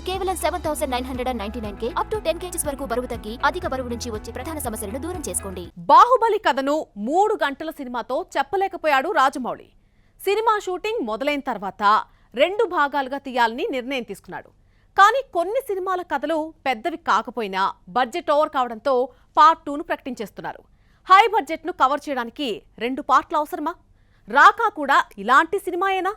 కేవలం 7,999K up to 10 kgs వరకు బరువు తగ్గి అధిక బరువు నుంచి వచ్చే ప్రధాన సమస్యలను దూరం చేసుకోండి. బాహుబలి కథను 3 గంటల సినిమాతో చెప్పలేకపోయాడు రాజమౌళి. సినిమా షూటింగ్ మొదలైన తర్వాత 2 భాగాలుగా తీయాలని నిర్ణయం తీసుకున్నాడు. కానీ కొన్ని సినిమాల కథలు పెద్దవి కాకపోయినా బడ్జెట్ ఓవర్ కావడంతో పార్ట్ 2ను ప్రకటించేస్తున్నారు. హై బడ్జెట్ను కవర్ చేయడానికి 2 పార్ట్లు అవసరమా? రాకా కూడా ఇలాంటి సినిమాయేనా?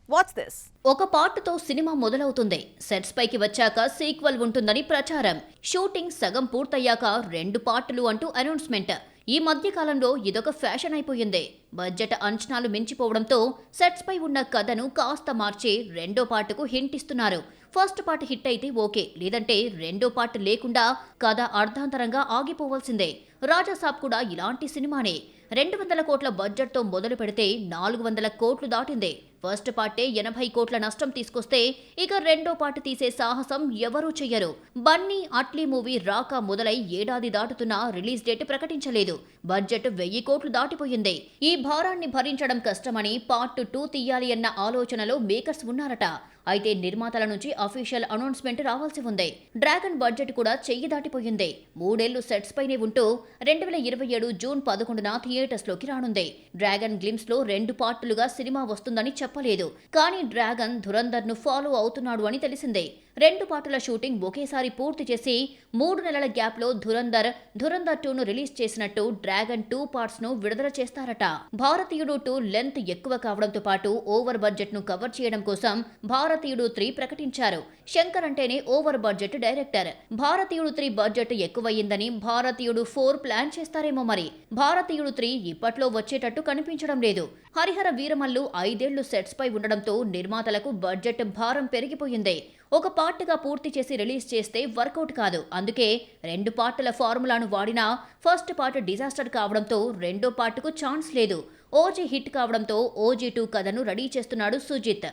Watch this. ఒక పార్టుతో సినిమా మొదలవుతుంది. సెట్స్ పైకి వచ్చాక సీక్వెల్ ఉంటుందని ప్రచారం. షూటింగ్ సగం పూర్తయ్యాక 2 పార్టులు అంటూ అనౌన్స్మెంట్. ఈ మధ్య కాలంలో ఇదొక ఫ్యాషన్ అయిపోయింది. బడ్జెట్ అంచనాలు మించిపోవడంతో సెట్స్ పై ఉన్న కథను కాస్త మార్చి 2వ పార్టుకు హింట్ ఇస్తున్నారు. ఫస్ట్ పార్ట్ హిట్ అయితే ఓకే, లేదంటే 2వ పార్ట్ లేకుండా కథ అర్ధాంతరంగా ఆగిపోవాల్సిందే. రాజాసాబ్ కూడా ఇలాంటి సినిమానే. 200 కోట్ల బడ్జెట్తో మొదలు పెడితే 400 కోట్లు దాటింది. ఫస్ట్ పార్టే 80 కోట్ల నష్టం తీసుకొస్తే ఇక 2వ పార్ట్ తీసే సాహసం ఎవరూ చెయ్యరు. బన్నీ అట్లీ మూవీ రాకా మొదలై ఏడాది దాటుతున్నా రిలీజ్ డేట్ ప్రకటించలేదు. బడ్జెట్ 1000 కోట్లు దాటిపోయింది. ఈ భారాన్ని భరించడం కష్టమని పార్ట్ 2 తీయాలి అన్న ఆలోచనలో మేకర్స్ ఉన్నారట. అయితే నిర్మాతల నుంచి అఫీషియల్ అనౌన్స్మెంట్ రావాల్సి ఉంది. డ్రాగన్ బడ్జెట్ కూడా చెయ్యి దాటిపోయింది. 3 ఏళ్లు సెట్స్ పైనే ఉంటూ 2027 జూన్ 11న థియేటర్స్ లోకి రానుంది. డ్రాగన్ గ్లిమ్స్ లో 2 పార్టులుగా సినిమా వస్తుందని చెప్పలేదు. కానీ డ్రాగన్ ధురంధర్ ను ఫాలో అవుతున్నాడు అని తెలిసిందే. 2 పార్టుల షూటింగ్ ఒకేసారి పూర్తి చేసి 3 నెలల గ్యాప్ లో ధురంధర్ 2ను రిలీజ్ చేసినట్టు డ్రాగన్ 2 పార్ట్స్ ను విడుదల చేస్తారట. భారతీయుడు 2 లెంత్ ఎక్కువ కావడంతో పాటు ఓవర్ బడ్జెట్ ను కవర్ చేయడం కోసం భారతీయుడు 3 ప్రకటించారు. శంకర్ అంటేనే ఓవర్ బడ్జెట్ డైరెక్టర్. భారతీయుడు 3 బడ్జెట్ ఎక్కువయ్యిందని భారతీయుడు 4 ప్లాన్ చేస్తారేమో మరి. భారతీయుడు 3 ఇప్పట్లో వచ్చేటట్టు కనిపించడం లేదు. హరిహర వీరమల్లు 5 ఏళ్లు సెట్స్ పై ఉండడంతో నిర్మాతలకు బడ్జెట్ భారం పెరిగిపోయింది. ఒక పార్ట్గా పూర్తి చేసి రిలీజ్ చేస్తే వర్కౌట్ కాదు. అందుకే 2 పార్టుల ఫార్ములాను వాడినా ఫస్ట్ పార్ట్ డిజాస్టర్ కావడంతో 2వ పార్టుకు ఛాన్స్ లేదు. ఓజీ హిట్ కావడంతో OG 2 కథను రెడీ చేస్తున్నాడు సుజిత్.